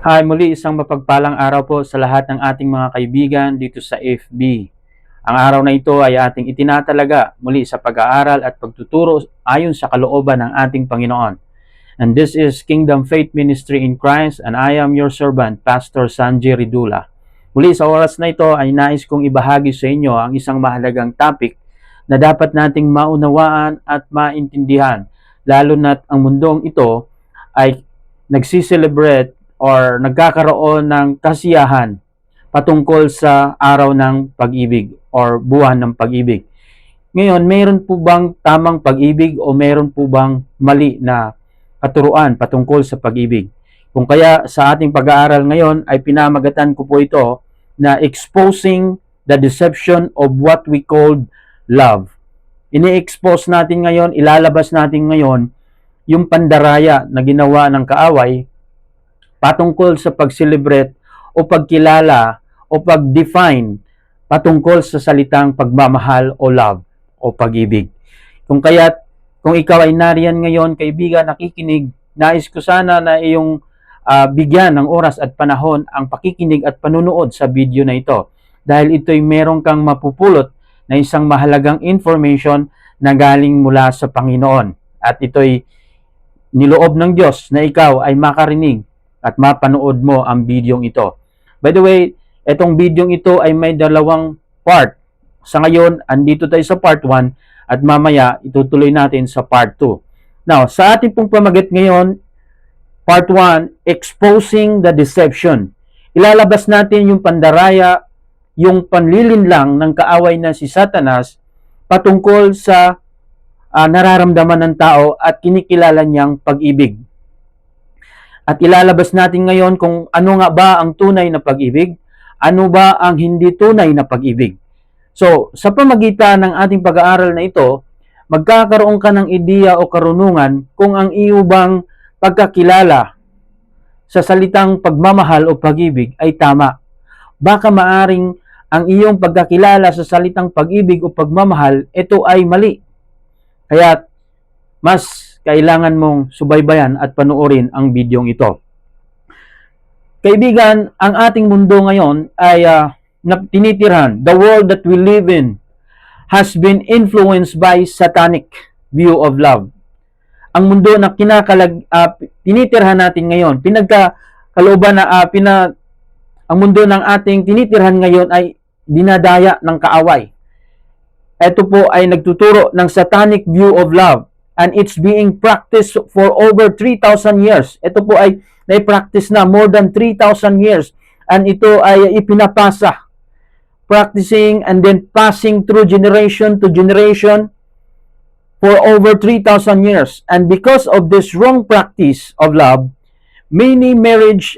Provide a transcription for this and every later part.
Hi, muli isang mapagpalang araw po sa lahat ng ating mga kaibigan dito sa FB. Ang araw na ito ay ating itinatalaga muli sa pag-aaral at pagtuturo ayon sa kalooban ng ating Panginoon. And this is Kingdom Faith Ministry in Christ and I am your servant, Pastor Sanji Ridula. Muli sa oras na ito ay nais kong ibahagi sa inyo ang isang mahalagang topic na dapat nating maunawaan at maintindihan, lalo na't ang mundong ito ay nagsiselebrate or nagkakaroon ng kasiyahan patungkol sa araw ng pag-ibig or buwan ng pag-ibig. Ngayon, mayroon po bang tamang pag-ibig o mayroon po bang mali na katuruan patungkol sa pag-ibig? Kung kaya sa ating pag-aaral ngayon ay pinamagatan ko po ito na exposing the deception of what we called love. Ini-expose natin ngayon, ilalabas natin ngayon yung pandaraya na ginawa ng kaaway patungkol sa pag-celebrate o pagkilala o pag-define patungkol sa salitang pagmamahal o love o pag-ibig. Kung ikaw ay nariyan ngayon, kaibigan, nakikinig, nais ko sana na iyong bigyan ng oras at panahon ang pakikinig at panunood sa video na ito. Dahil ito'y meron kang mapupulot na isang mahalagang information na galing mula sa Panginoon. At ito'y niloob ng Diyos na ikaw ay makarinig at mapanood mo ang bidyong ito. By the way, itong bidyong ito ay may dalawang part. Sa ngayon, andito tayo sa part 1 at mamaya itutuloy natin sa part 2. Now, sa ating pong pamagat ngayon, part 1, exposing the deception. Ilalabas natin yung pandaraya, yung panlilinlang ng kaaway na si Satanas patungkol sa nararamdaman ng tao at kinikilala niyang pag-ibig. At ilalabas natin ngayon kung ano nga ba ang tunay na pag-ibig, ano ba ang hindi tunay na pag-ibig. So, sa pamagitan ng ating pag-aaral na ito, magkakaroon ka ng ideya o karunungan kung ang iyo bang pagkakilala sa salitang pagmamahal o pag-ibig ay tama. Baka maaring ang iyong pagkakilala sa salitang pag-ibig o pagmamahal, ito ay mali. Kaya mas kailangan mong subaybayan at panoorin ang bidyong ito. Kaibigan, ang ating mundo ngayon ay tinitirhan. The world that we live in has been influenced by satanic view of love. Ang mundo na tinitirhan natin ngayon, ang mundo ng ating tinitirhan ngayon ay dinadaya ng kaaway. Ito po ay nagtuturo ng satanic view of love. And it's being practiced for over 3,000 years. Ito po ay na-practice na more than 3,000 years. And ito ay ipinapasa. Practicing and then passing through generation to generation for over 3,000 years. And because of this wrong practice of love, many marriages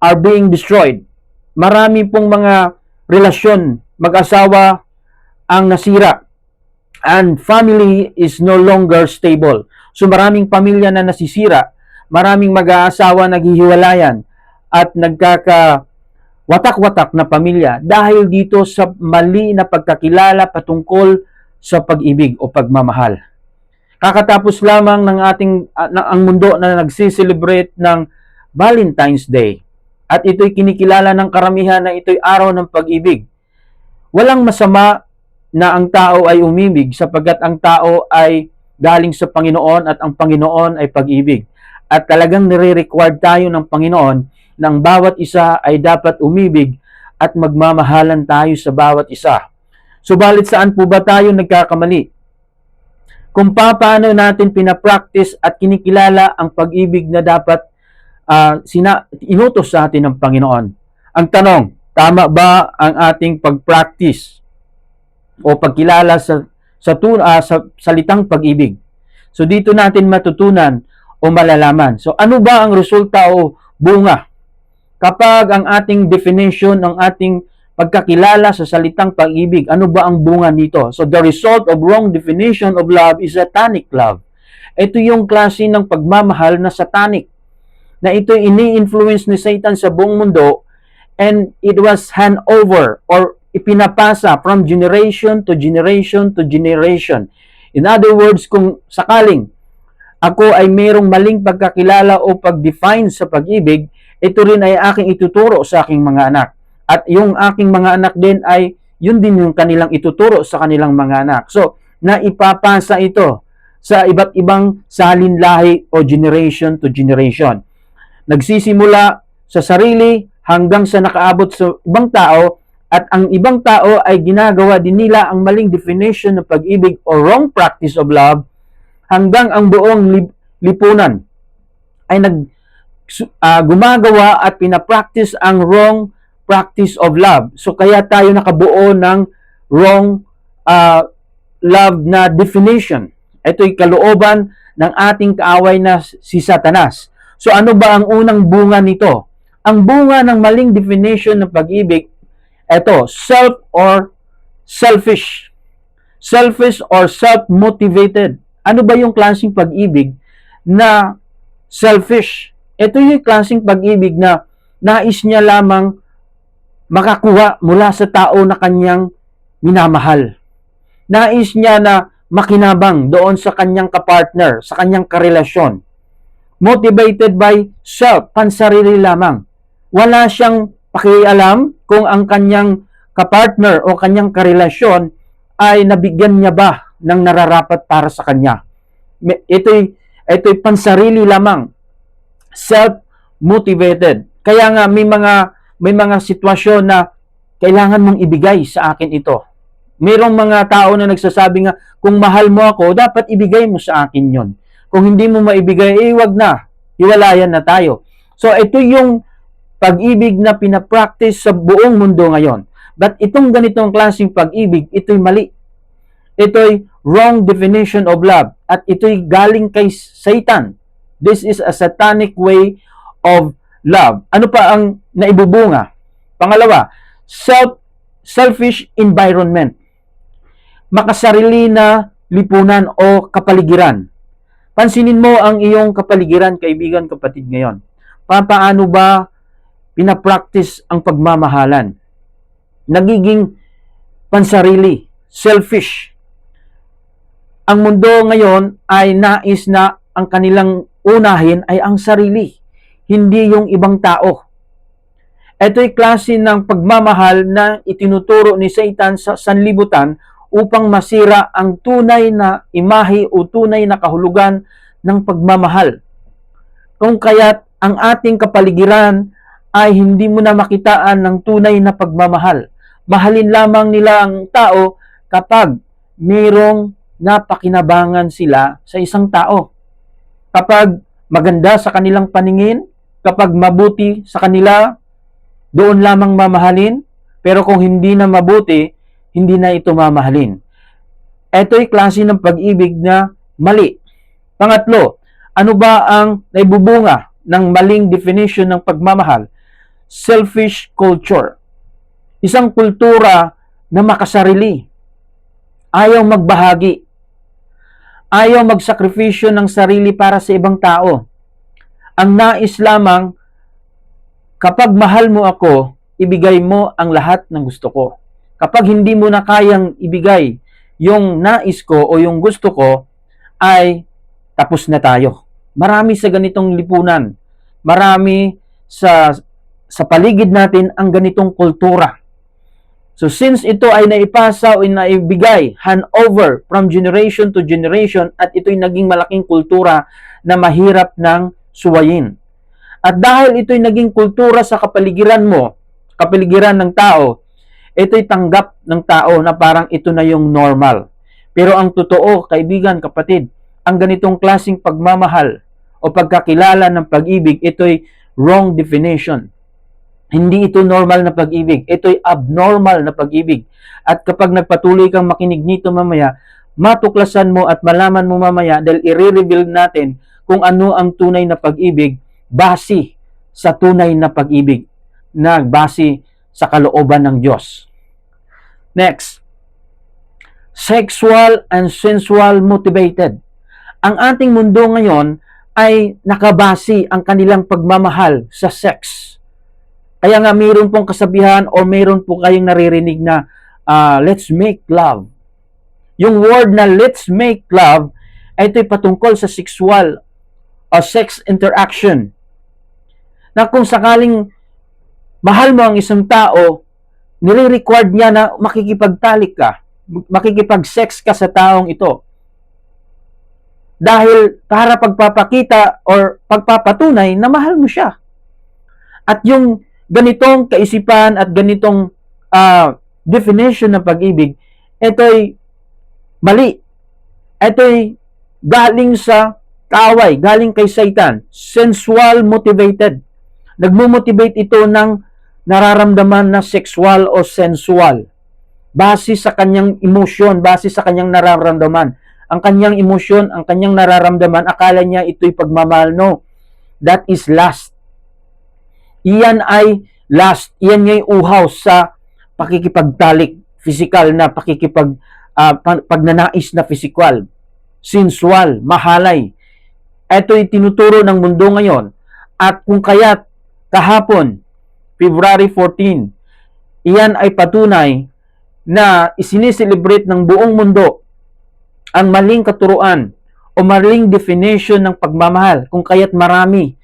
are being destroyed. Marami pong mga relasyon, mag-asawa ang nasira. And family is no longer stable. So maraming pamilya na nasisira, maraming mag-aasawa naghihiwalayan at nagkaka-watak-watak na pamilya dahil dito sa mali na pagkakilala patungkol sa pag-ibig o pagmamahal. Kakatapos lamang ng ang mundo na nagsiselebrate ng Valentine's Day at ito'y kinikilala ng karamihan na ito'y araw ng pag-ibig. Walang masama na ang tao ay umibig sapagkat ang tao ay galing sa Panginoon at ang Panginoon ay pag-ibig. At talagang nire-require tayo ng Panginoon na ang bawat isa ay dapat umibig at magmamahalan tayo sa bawat isa. Subalit saan po ba tayo nagkakamali? Kung paano natin pinapractice at kinikilala ang pag-ibig na dapat inutos sa atin ng Panginoon. Ang tanong, tama ba ang ating pag-practice o pagkilala sa salitang pag-ibig? So dito natin matutunan o malalaman. So ano ba ang resulta o bunga kapag ang ating definition ng ating pagkakilala sa salitang pag-ibig, ano ba ang bunga nito? So the result of wrong definition of love is satanic love. Ito yung klase ng pagmamahal na satanic, na ito ini-influence ni Satan sa buong mundo, and it was hand over or ipinapasa from generation to generation to generation. In other words, kung sakaling ako ay mayroong maling pagkakilala o pag-define sa pag-ibig, ito rin ay aking ituturo sa aking mga anak. At yung aking mga anak din ay yun din yung kanilang ituturo sa kanilang mga anak. So, naipapasa ito sa iba't ibang salinlahi o generation to generation. Nagsisimula sa sarili hanggang sa nakaabot sa ibang tao, at ang ibang tao ay ginagawa din nila ang maling definition ng pag-ibig o wrong practice of love, hanggang ang buong lipunan ay gumagawa at pinapractice ang wrong practice of love. So kaya tayo nakabuo ng wrong love na definition. Ito'y kalooban ng ating kaaway na si Satanas. So ano ba ang unang bunga nito? Ang bunga ng maling definition ng pag-ibig, ito, self or selfish. Selfish or self-motivated. Ano ba yung klaseng pag-ibig na selfish? Ito yung klaseng pag-ibig na nais niya lamang makakuha mula sa tao na kanyang minamahal. Nais niya na makinabang doon sa kanyang kapartner, sa kanyang karelasyon. Motivated by self, pansarili lamang. Wala siyang pakialam kung ang kanyang kapartner o kanyang karelasyon ay nabigyan niya ba ng nararapat para sa kanya. Ito'y pansarili lamang. Self-motivated. Kaya nga may mga sitwasyon na kailangan mong ibigay sa akin ito. Mayroong mga tao na nagsasabi nga, kung mahal mo ako, dapat ibigay mo sa akin yon. Kung hindi mo maibigay, wag na. Hiwalayan na tayo. So ito yung pag-ibig na pinapractice sa buong mundo ngayon. But itong ganitong klaseng pag-ibig, ito'y mali. Ito'y wrong definition of love. At ito'y galing kay Satan. This is a satanic way of love. Ano pa ang naibubunga? Pangalawa, selfish environment. Makasarili na lipunan o kapaligiran. Pansinin mo ang iyong kapaligiran, kaibigan, kapatid ngayon. Paano ba pinapractice ang pagmamahalan? Nagiging pansarili, selfish. Ang mundo ngayon ay nais na ang kanilang unahin ay ang sarili, hindi yung ibang tao. Ito'y klase ng pagmamahal na itinuturo ni Satan sa sanlibutan upang masira ang tunay na imahe o tunay na kahulugan ng pagmamahal. Kung kaya't ang ating kapaligiran ay hindi mo na makitaan ng tunay na pagmamahal. Mahalin lamang nila ang tao kapag mayroong napakinabangan sila sa isang tao. Kapag maganda sa kanilang paningin, kapag mabuti sa kanila, doon lamang mamahalin. Pero kung hindi na mabuti, hindi na ito mamahalin. Ito'y klase ng pag-ibig na mali. Pangatlo, ano ba ang naibubunga ng maling definition ng pagmamahal? Selfish culture. Isang kultura na makasarili. Ayaw magbahagi. Ayaw magsakripisyo ng sarili para sa ibang tao. Ang nais lamang, kapag mahal mo ako, ibigay mo ang lahat ng gusto ko. Kapag hindi mo na kayang ibigay yung nais ko o yung gusto ko, ay tapos na tayo. Marami sa ganitong lipunan. Marami sa paligid natin ang ganitong kultura. So since ito ay naipasa o naibigay, handover from generation to generation, at ito'y naging malaking kultura na mahirap ng suwayin. At dahil ito'y naging kultura sa kapaligiran mo, kapaligiran ng tao, ito'y tanggap ng tao na parang ito na yung normal. Pero ang totoo, kaibigan, kapatid, ang ganitong klaseng pagmamahal o pagkakilala ng pag-ibig, ito'y wrong definition. Hindi ito normal na pag-ibig. Ito'y abnormal na pag-ibig. At kapag nagpatuloy kang makinig nito mamaya, matuklasan mo at malaman mo mamaya dahil i-reveal natin kung ano ang tunay na pag-ibig base sa tunay na pag-ibig na base sa kalooban ng Diyos. Next, sexual and sensual motivated. Ang ating mundo ngayon ay nakabase ang kanilang pagmamahal sa sex. Kaya nga mayroon pong kasabihan o mayroon po kayong naririnig na let's make love. Yung word na let's make love ay ito'y patungkol sa sexual o sex interaction. na kung sakaling mahal mo ang isang tao, nire-required niya na makikipagtalik ka, makikipag-sex ka sa taong ito. Dahil para pagpapakita or pagpapatunay na mahal mo siya. At yung ganitong kaisipan at ganitong definition ng pag-ibig, ito'y mali. Ito'y galing sa kaaway, galing kay Satan, sensual motivated. Nagmo-motivate ito ng nararamdaman na sexual o sensual. Base sa kanyang emosyon, base sa kanyang nararamdaman. Ang kanyang emosyon, ang kanyang nararamdaman, akala niya ito'y pagmamahal. No, that is lust. Iyan ay lust. Iyan ay uhaw sa pakikipagtalik, physical na pagnanais na physical, sensual, mahalay. Ito'y tinuturo ng mundo ngayon. At kung kaya't kahapon, February 14, iyan ay patunay na isiniselebrate ng buong mundo ang maling katuruan o maling definition ng pagmamahal. Kung kaya't marami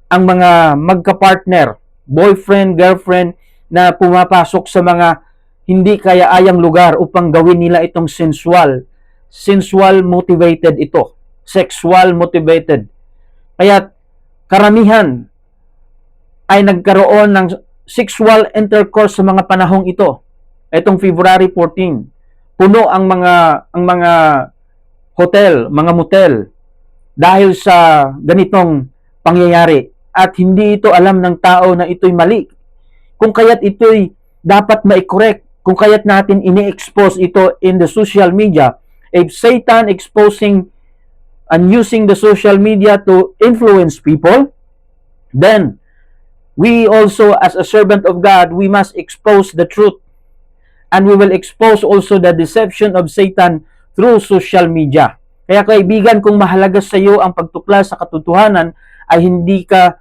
ang mga magka-partner, boyfriend, girlfriend, na pumapasok sa mga hindi kaya-ayang lugar upang gawin nila itong sensual motivated ito, sexual motivated. Kaya karamihan ay nagkaroon ng sexual intercourse sa mga panahong ito. Itong February 14, puno ang mga hotel, mga motel dahil sa ganitong pangyayari, at hindi ito alam ng tao na ito'y mali. Kung kaya't ito'y dapat ma-correct, kung kaya't natin ini-expose ito in the social media. If Satan exposing and using the social media to influence people, then we also, as a servant of God, we must expose the truth. And we will expose also the deception of Satan through social media. Kaya kaibigan, kung mahalaga sa iyo ang pagtuklas sa katotohanan, ay hindi ka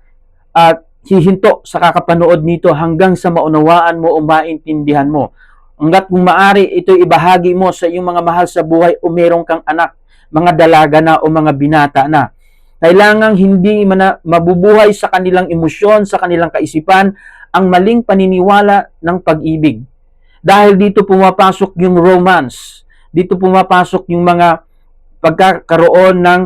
hihinto sa kakapanood nito hanggang sa maunawaan mo o maintindihan mo. Hanggat kung maaari, ito ibahagi mo sa iyong mga mahal sa buhay o merong kang anak, mga dalaga na o mga binata na. Kailangang hindi mabubuhay sa kanilang emosyon, sa kanilang kaisipan, ang maling paniniwala ng pag-ibig. Dahil dito pumapasok yung romance, dito pumapasok yung mga pagkakaroon ng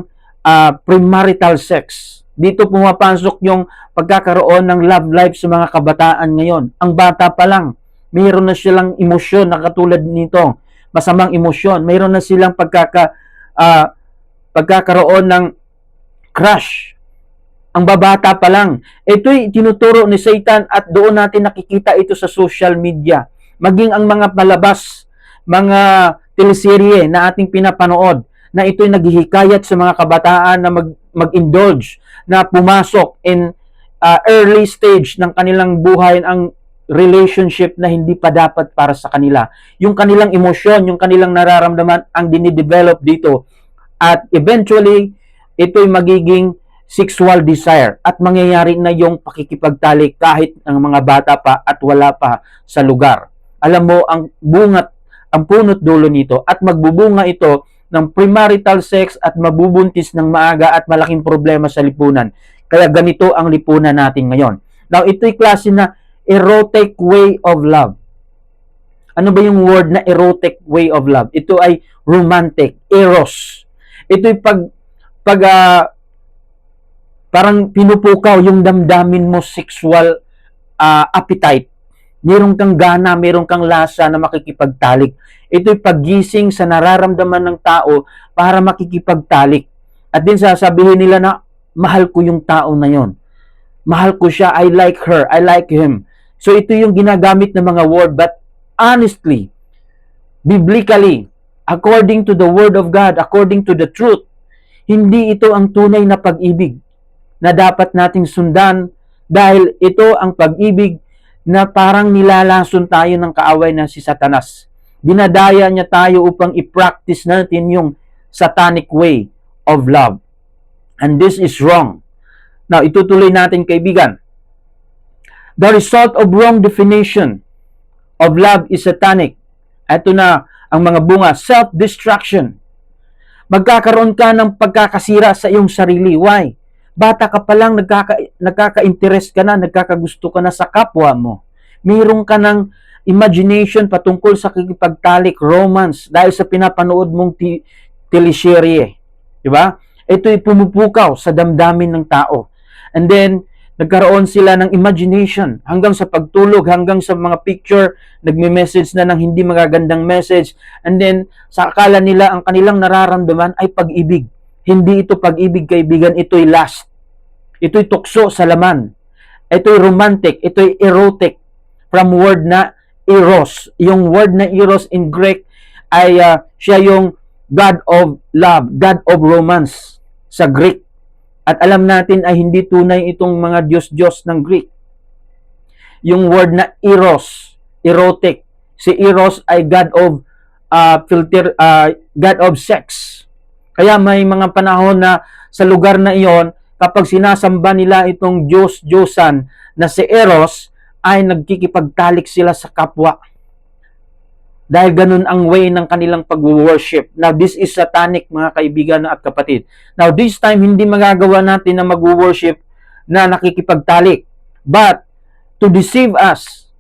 premarital sex. Dito pumapasok yung pagkakaroon ng love life sa mga kabataan ngayon. Ang bata pa lang, mayroon na silang emosyon na katulad nito, masamang emosyon. Mayroon na silang pagkakaroon ng crush. Ang babata pa lang. Ito'y tinuturo ni Satan at doon natin nakikita ito sa social media. Maging ang mga palabas, mga teleserye na ating pinapanood, na ito'y naghihikayat sa mga kabataan na mag-indulge, na pumasok in early stage ng kanilang buhay ang relationship na hindi pa dapat para sa kanila. Yung kanilang emosyon, yung kanilang nararamdaman ang dinidevelop dito. At eventually, ito'y magiging sexual desire at mangyayari na yung pakikipagtalik kahit ang mga bata pa at wala pa sa lugar. Alam mo, ang punot dulo nito at magbubunga ito ng premarital sex at mabubuntis ng maaga at malaking problema sa lipunan. Kaya ganito ang lipunan natin ngayon. Now, ito'y klase na erotic way of love. Ano ba yung word na erotic way of love? Ito ay romantic, eros. Ito'y parang pinupukaw yung damdamin mo, sexual appetite. Meron kang gana, meron kang lasa na makikipagtalik. Ito'y paggising sa nararamdaman ng tao para makikipagtalik. At din sasabihin nila na, mahal ko yung tao na yon. Mahal ko siya, I like her, I like him. So ito yung ginagamit ng mga word, but honestly, biblically, according to the Word of God, according to the truth, hindi ito ang tunay na pag-ibig na dapat nating sundan, dahil ito ang pag-ibig na parang nilalason tayo ng kaaway na si Satanas. Dinadaya niya tayo upang i-practice natin yung satanic way of love. And this is wrong. Now, itutuloy natin, kaibigan. The result of wrong definition of love is satanic. Ito na ang mga bunga, self-destruction. Magkakaroon ka ng pagkakasira sa iyong sarili. Why? Bata ka pa lang, nagkaka-interest ka na, nagkakagusto ka na sa kapwa mo. Mayroon ka ng imagination patungkol sa kikipagtalik, romance, dahil sa pinapanood mong teleserye. Diba? Ito'y pumupukaw sa damdamin ng tao. And then, nagkaroon sila ng imagination hanggang sa pagtulog, hanggang sa mga picture, nagme-message na ng hindi magagandang message. And then, sa akala nila, ang kanilang nararamdaman ay pag-ibig. Hindi ito pag-ibig, kaibigan, ito'y lust. Ito'y tukso sa laman. Ito'y romantic, ito'y erotic. From word na eros. Yung word na eros in Greek ay siya yung God of love, God of romance sa Greek. At alam natin ay hindi tunay itong mga Diyos-Diyos ng Greek. Yung word na eros, erotic. Si eros ay God of God of sex. Kaya may mga panahon na sa lugar na iyon, kapag sinasamba nila itong Diyos-Diyosan na si Eros, ay nagkikipagtalik sila sa kapwa. Dahil ganun ang way ng kanilang pag-worship. Now, this is satanic, mga kaibigan at kapatid. Now, this time, hindi magagawa natin na mag-worship na nakikipagtalik. But, to deceive us,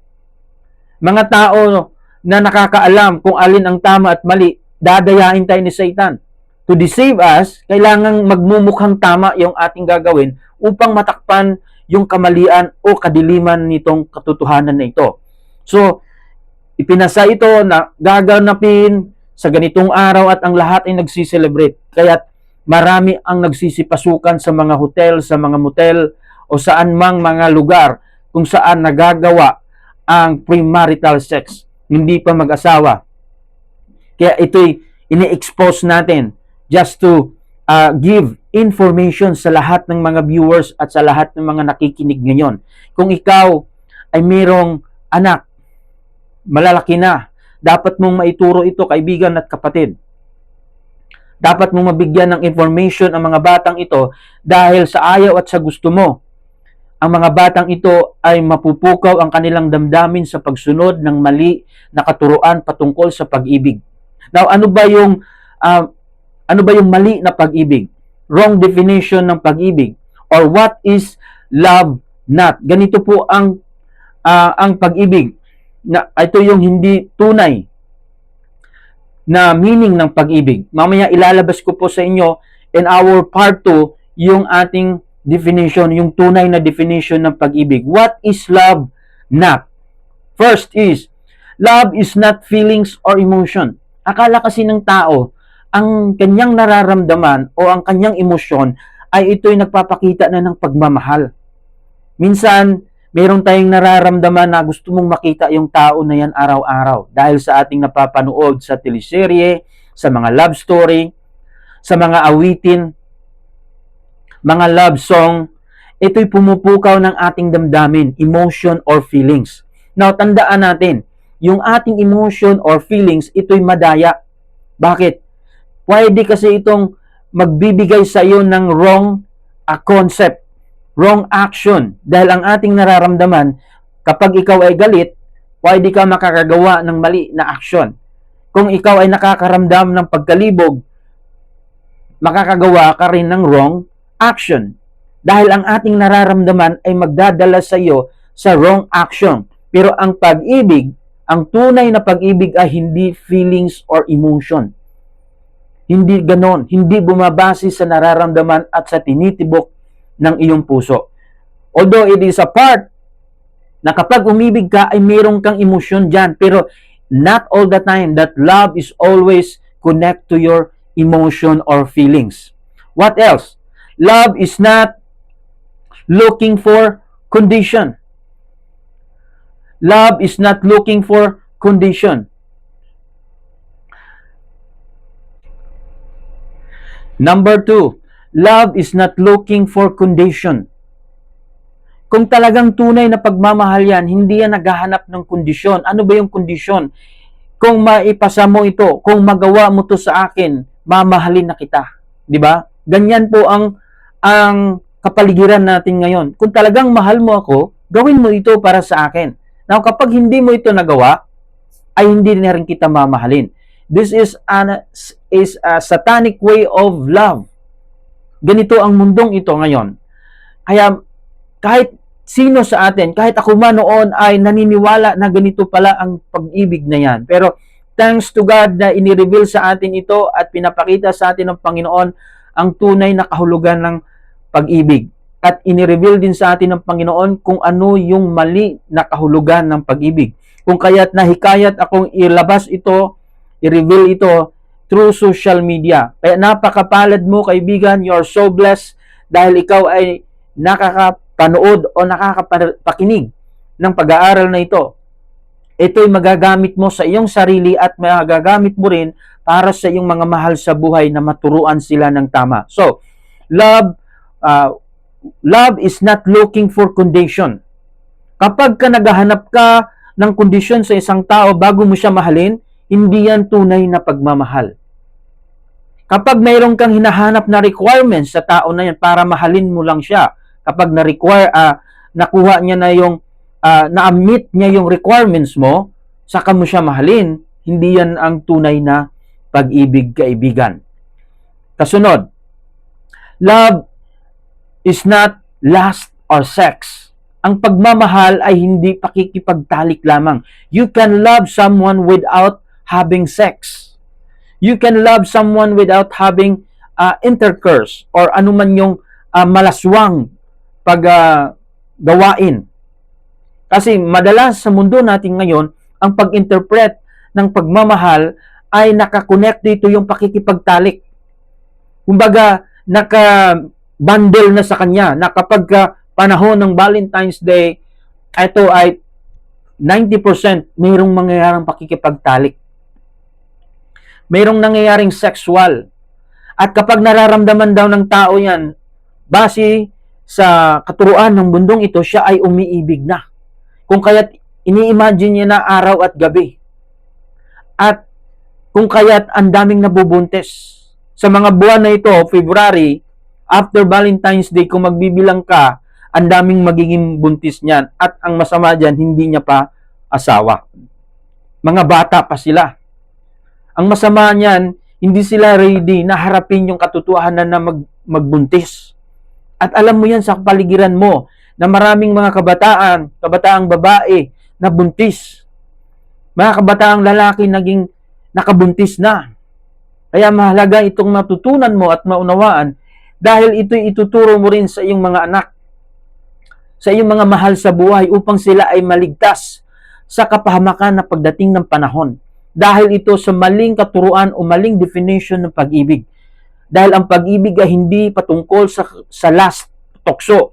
mga tao na nakakaalam kung alin ang tama at mali, dadayain tayo ni Satan. To deceive us, kailangang magmumukhang tama yung ating gagawin upang matakpan yung kamalian o kadiliman nitong katotohanan na ito. So, ipinasa ito na gaganapin sa ganitong araw at ang lahat ay nagsiselebrate. Kaya marami ang nagsisipasukan sa mga hotel, sa mga motel, o saan mang mga lugar kung saan nagagawa ang premarital sex. Hindi pa mag-asawa. Kaya ito'y ini-expose natin just to give information sa lahat ng mga viewers at sa lahat ng mga nakikinig ngayon. Kung ikaw ay mayroong anak, malalaki na, dapat mong maituro ito, kaibigan at kapatid. Dapat mong mabigyan ng information ang mga batang ito dahil sa ayaw at sa gusto mo. Ang mga batang ito ay mapupukaw ang kanilang damdamin sa pagsunod ng mali na katuruan patungkol sa pag-ibig. Now, ano ba yung mali na pag-ibig? Wrong definition ng pag-ibig. Or what is love not? Ganito po ang pag-ibig. Ito yung hindi tunay na meaning ng pag-ibig. Mamaya ilalabas ko po sa inyo in our part 2 yung ating definition, yung tunay na definition ng pag-ibig. What is love not? First is, love is not feelings or emotion. Akala kasi ng tao, ang kanyang nararamdaman o ang kanyang emosyon ay ito'y nagpapakita na ng pagmamahal. Minsan, meron tayong nararamdaman na gusto mong makita yung tao na yan araw-araw dahil sa ating napapanood sa teleserye, sa mga love story, sa mga awitin, mga love song, ito'y pumupukaw ng ating damdamin, emotion or feelings. Now, tandaan natin, yung ating emotion or feelings, ito'y madaya. Bakit? Pwede kasi itong magbibigay sa iyo ng wrong concept, wrong action. Dahil ang ating nararamdaman, kapag ikaw ay galit, pwede ka makakagawa ng mali na action. Kung ikaw ay nakakaramdam ng pagkalibog, makakagawa ka rin ng wrong action. Dahil ang ating nararamdaman ay magdadala sa iyo sa wrong action. Pero ang pag-ibig, ang tunay na pag-ibig ay hindi feelings or emotion. Hindi ganon. Hindi bumabase sa nararamdaman at sa tinitibok ng iyong puso. Although it is a part na kapag umibig ka ay mayroon kang emosyon dyan. Pero not all the time that love is always connect to your emotion or feelings. What else? Love is not looking for condition. Love is not looking for condition. Number 2, love is not looking for condition. Kung talagang tunay na pagmamahal yan, hindi yan naghahanap ng kondisyon. Ano ba yung kondisyon? Kung maipasa mo ito, kung magawa mo to sa akin, mamahalin na kita. Di ba? Ganyan po ang kapaligiran natin ngayon. Kung talagang mahal mo ako, gawin mo ito para sa akin. Now, kapag hindi mo ito nagawa, ay hindi na rin kita mamahalin. This is a satanic way of love. Ganito ang mundong ito ngayon. Kaya kahit sino sa atin, kahit ako man noon ay naniniwala na ganito pala ang pag-ibig na yan. Pero thanks to God na inireveal sa atin ito at pinapakita sa atin ng Panginoon ang tunay na kahulugan ng pag-ibig. At inireveal din sa atin ng Panginoon kung ano yung mali na kahulugan ng pag-ibig. Kung kaya't nahikayat akong ilabas ito, i-reveal ito through social media. Kaya napakapalad mo, kaibigan, you are so blessed dahil ikaw ay nakakapanood o nakakapakinig ng pag-aaral na ito. Ito'y magagamit mo sa iyong sarili at magagamit mo rin para sa iyong mga mahal sa buhay na maturuan sila ng tama. So, love is not looking for condition. Kapag ka naghahanap ka ng kondisyon sa isang tao bago mo siya mahalin, hindi yan tunay na pagmamahal. Kapag mayroon kang hinahanap na requirements sa tao na yan para mahalin mo lang siya, kapag nakuha niya na yung na-meet niya yung requirements mo, saka mo siya mahalin, hindi yan ang tunay na pag-ibig, kaibigan. Kasunod, love is not lust or sex. Ang pagmamahal ay hindi pakikipagtalik lamang. You can love someone without having sex. You can love someone without having intercourse or anuman yung malaswang paggawain. Kasi madalas sa mundo natin ngayon, ang pag-interpret ng pagmamahal ay nakakonect dito yung pakikipagtalik. Kumbaga, naka-bundle na sa kanya na kapag panahon ng Valentine's Day, ito ay 90% mayroong mangyayaring pakikipagtalik. Mayroong nangyayaring sexual. At kapag nararamdaman daw ng tao yan, base sa katuruan ng mundong ito, siya ay umiibig na. Kung kaya't ini-imagine niya na araw at gabi. At kung kaya't ang daming nabubuntis. Sa mga buwan na ito, February, after Valentine's Day, kung magbibilang ka, ang daming magiging buntis niyan. At ang masama dyan, hindi niya pa asawa. Mga bata pa sila. Ang masama niyan, hindi sila ready na harapin yung katotohanan na magbuntis. At alam mo yan sa paligiran mo, na maraming mga kabataang babae na buntis. Mga kabataang lalaki naging nakabuntis na. Kaya mahalaga itong matutunan mo at maunawaan dahil ito'y ituturo mo rin sa iyong mga anak, sa iyong mga mahal sa buhay upang sila ay maligtas sa kapahamakan na pagdating ng panahon. Dahil ito sa maling katuruan o maling definition ng pag-ibig. Dahil ang pag-ibig ay hindi patungkol sa lust, tukso,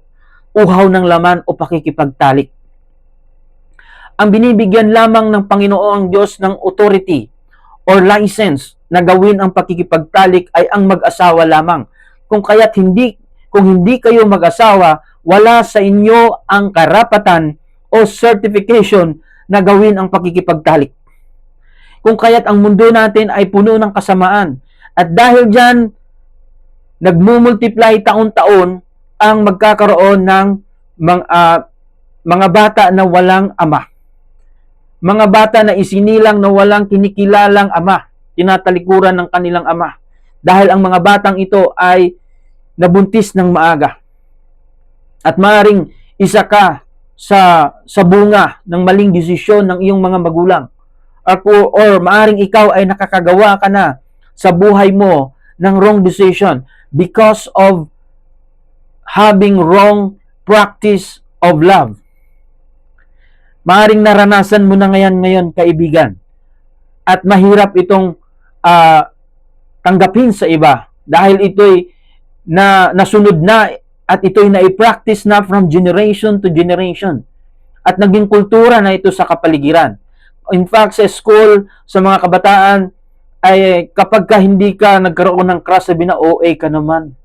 uhaw ng laman o pakikipagtalik. Ang binibigyan lamang ng Panginoong Diyos ng authority or license na gawin ang pakikipagtalik ay ang mag-asawa lamang. Kung hindi kayo mag-asawa, wala sa inyo ang karapatan o certification na gawin ang pakikipagtalik. Kung kaya't ang mundo natin ay puno ng kasamaan. At dahil dyan, nagmumultiply taon-taon ang magkakaroon ng mga bata na walang ama. Mga bata na isinilang na walang kinikilalang ama, tinatalikuran ng kanilang ama. Dahil ang mga batang ito ay nabuntis ng maaga. At maaaring isa ka sa bunga ng maling desisyon ng iyong mga magulang. Or maaaring ikaw ay nakakagawa ka na sa buhay mo ng wrong decision because of having wrong practice of love. Maaring naranasan mo na ngayon, kaibigan. At mahirap itong tanggapin sa iba dahil ito'y nasunod na at ito'y na-practice na from generation to generation. At naging kultura na ito sa kapaligiran. In fact, sa school, sa mga kabataan, ay kapag hindi ka nagkaroon ng crush, sabi na OA ka naman.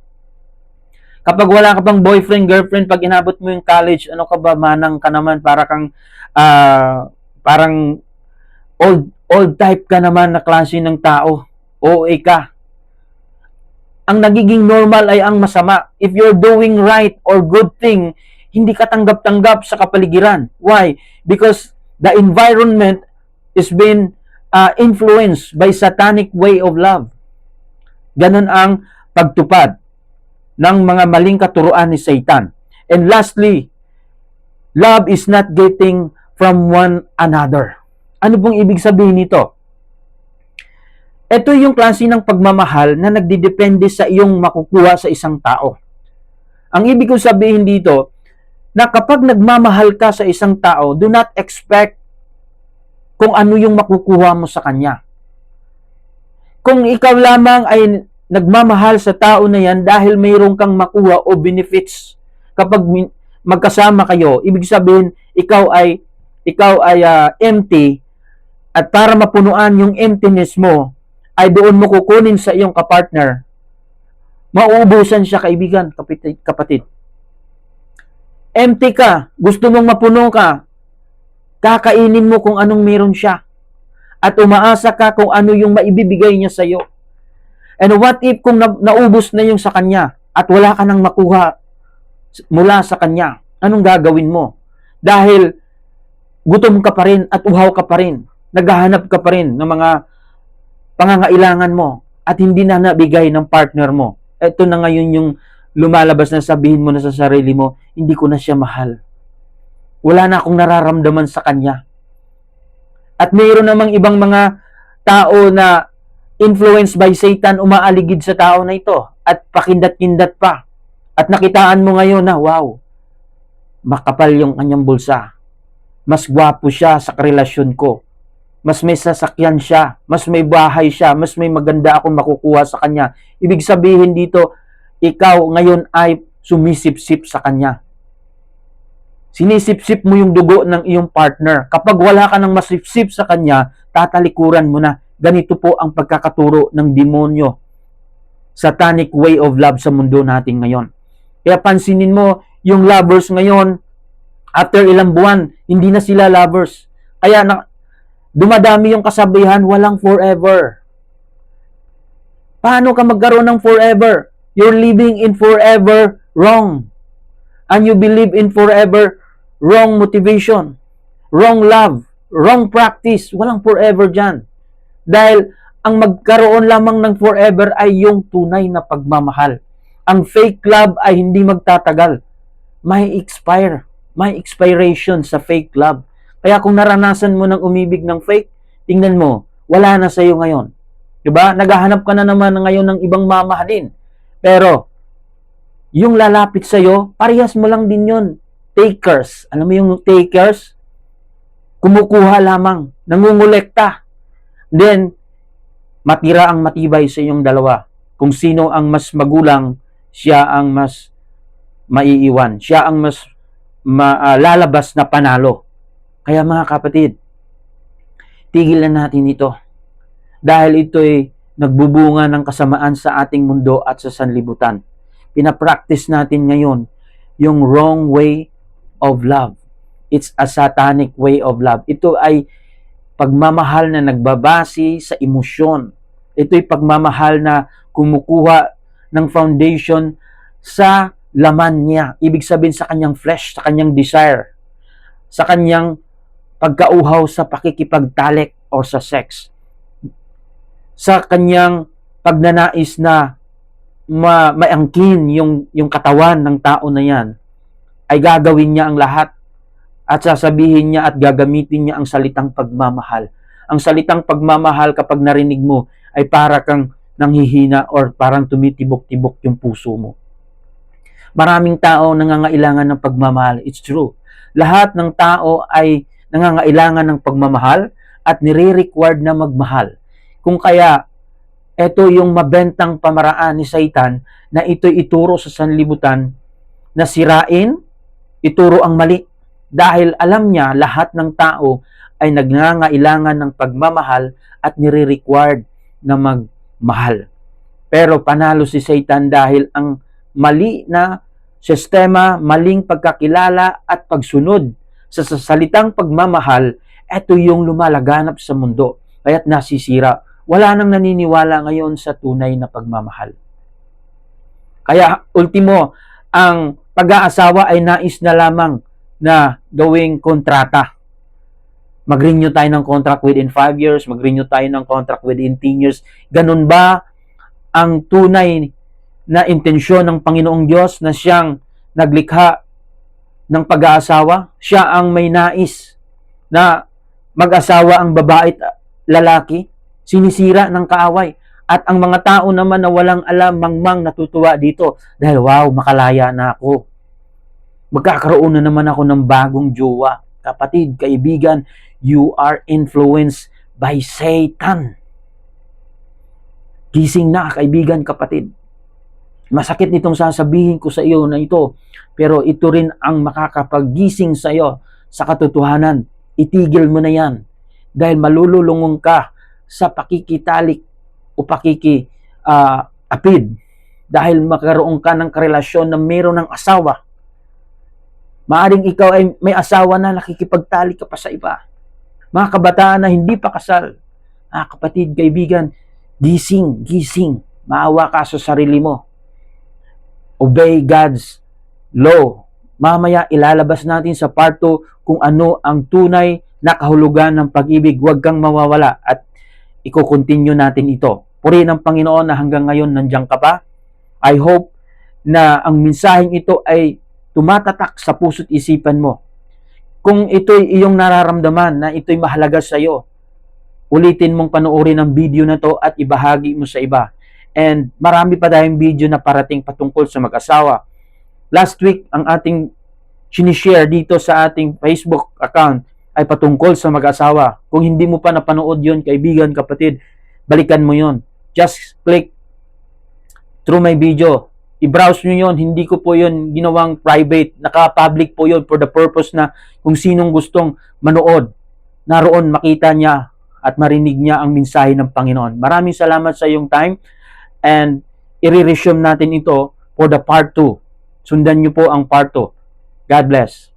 Kapag wala ka pang boyfriend, girlfriend, pag inabot mo yung college, ano ka ba, manang ka naman, parang old type ka naman na klase ng tao. OA ka. Ang nagiging normal ay ang masama. If you're doing right or good thing, hindi ka tanggap-tanggap sa kapaligiran. Why? Because the environment is been influenced by satanic way of love. Ganon ang pagtupad ng mga maling katuruan ni Satan. And lastly, love is not getting from one another. Ano pong ibig sabihin nito? Ito yung klase ng pagmamahal na nagdidepende sa iyong makukuha sa isang tao. Ang ibig kong sabihin dito, na kapag nagmamahal ka sa isang tao, do not expect kung ano yung makukuha mo sa kanya. Kung ikaw lamang ay nagmamahal sa tao na yan dahil mayroon kang makuha o benefits kapag magkasama kayo, ibig sabihin, ikaw ay empty, at para mapunuan yung emptiness mo, ay doon mo kukunin sa iyong kapartner, mauubusan siya, kaibigan, kapatid. Empty ka, gusto mong mapuno ka, kakainin mo kung anong meron siya, at umaasa ka kung ano yung maibibigay niya sa iyo. And what if kung naubos na yung sa kanya, at wala ka nang makuha mula sa kanya, anong gagawin mo? Dahil gutom ka pa rin at uhaw ka pa rin, naghahanap ka pa rin ng mga pangangailangan mo at hindi na nabigay ng partner mo. Ito na ngayon yung lumalabas na sabihin mo na sa sarili mo, hindi ko na siya mahal. Wala na akong nararamdaman sa kanya. At mayroon namang ibang mga tao na influenced by Satan, umaaligid sa tao na ito at pakindat-kindat pa. At nakitaan mo ngayon na, wow, makapal yung kanyang bulsa. Mas gwapo siya sa karelasyon ko. Mas may sasakyan siya, mas may bahay siya, mas may maganda akong makukuha sa kanya. Ibig sabihin dito, ikaw ngayon ay sumisip-sip sa kanya. Sinisip-sip mo yung dugo ng iyong partner. Kapag wala ka nang masip-sip sa kanya, tatalikuran mo na. Ganito po ang pagkakaturo ng demonyo. Satanic way of love sa mundo natin ngayon. Kaya pansinin mo, yung lovers ngayon, after ilang buwan, hindi na sila lovers. Kaya dumadami yung kasabihan, walang forever. Paano ka magkaroon ng forever? You're living in forever wrong. And you believe in forever wrong motivation, wrong love, wrong practice. Walang forever dyan. Dahil ang magkaroon lamang ng forever ay yung tunay na pagmamahal. Ang fake love ay hindi magtatagal. May expiration sa fake love. Kaya kung naranasan mo ng umibig ng fake, tingnan mo, wala na sa iyo ngayon. Diba? Naghahanap ka na naman ngayon ng ibang mamahalin. Pero, yung lalapit sa iyo, parehas mo lang din yun. Takers. Alam mo yung takers? Kumukuha lamang. Nangungulekta. Then, matira ang matibay sa iyong dalawa. Kung sino ang mas magulang, siya ang mas maiiwan. Siya ang mas lalabas na panalo. Kaya mga kapatid, tigilan natin ito. Dahil ito'y nagbubunga ng kasamaan sa ating mundo at sa sanlibutan. Pinapractice natin ngayon yung wrong way of love. It's a satanic way of love. Ito ay pagmamahal na nagbabase sa emosyon. Ito'y pagmamahal na kumukuha ng foundation sa laman niya. Ibig sabihin sa kanyang flesh, sa kanyang desire, sa kanyang pagkauhaw sa pakikipagtalik o sa sex, sa kanyang pagnanais na maangkin yung katawan ng tao na yan, ay gagawin niya ang lahat at sasabihin niya at gagamitin niya ang salitang pagmamahal. Ang salitang pagmamahal kapag narinig mo ay para kang nanghihina or parang tumitibok-tibok yung puso mo. Maraming tao nangangailangan ng pagmamahal. It's true. Lahat ng tao ay nangangailangan ng pagmamahal at nire-required na magmahal. Kung kaya, ito yung mabentang pamaraan ni Satan na ito'y ituro sa sanlibutan na sirain, ituro ang mali. Dahil alam niya lahat ng tao ay nangangailangan ng pagmamahal at nire-required na magmahal. Pero panalo si Satan dahil ang mali na sistema, maling pagkakilala at pagsunod sa salitang pagmamahal, ito yung lumalaganap sa mundo. Kaya't nasisira. Wala nang naniniwala ngayon sa tunay na pagmamahal. Kaya ultimo, ang pag-aasawa ay nais na lamang na gawing kontrata. Mag-renew tayo ng contract within 5 years, mag-renew tayo ng contract within 10 years. Ganun ba ang tunay na intensyon ng Panginoong Diyos na siyang naglikha ng pag-aasawa. Siya ang may nais na mag-asawa ang babae at lalaki. Sinisira ng kaaway. At ang mga tao naman na walang alam, mangmang natutuwa dito. Dahil wow, makalaya na ako. Magkakaroon na naman ako ng bagong jowa. Kapatid, kaibigan, you are influenced by Satan. Gising na, kaibigan, kapatid. Masakit nitong sasabihin ko sa iyo na ito, pero ito rin ang makakapaggising sa iyo sa katotohanan. Itigil mo na yan dahil malululungong ka sa pakikitalik o apid dahil magkaroon ka ng karelasyon na mayroon ng asawa. Maaring ikaw ay may asawa na, nakikipagtalik ka pa sa iba. Mga kabataan na hindi pa kasal. Kapatid, kaibigan, gising, gising. Maawa ka sa sarili mo. Obey God's law. Mamaya ilalabas natin sa part 2 kung ano ang tunay na kahulugan ng pag-ibig. Huwag kang mawawala at i-continue natin ito. Purihin ang Panginoon na hanggang ngayon nandiyan ka pa. I hope na ang mensaheng ito ay tumatatak sa puso't isipan mo. Kung ito'y iyong nararamdaman na ito'y mahalaga sa iyo, ulitin mong panoorin ang video na to at ibahagi mo sa iba. And marami pa tayong video na parating patungkol sa mag-asawa. Last week, ang ating sinishare dito sa ating Facebook account ay patungkol sa mag-asawa. Kung hindi mo pa napanood yun, kaibigan, kapatid, balikan mo yun. Just click through my video. I-browse nyo yun. Hindi ko po yun ginawang private. Naka-public po yun for the purpose na kung sinong gustong manood, naroon makita niya at marinig niya ang mensahe ng Panginoon. Maraming salamat sa iyong time and i-resume natin ito for the part 2. Sundan nyo po ang part 2. God bless.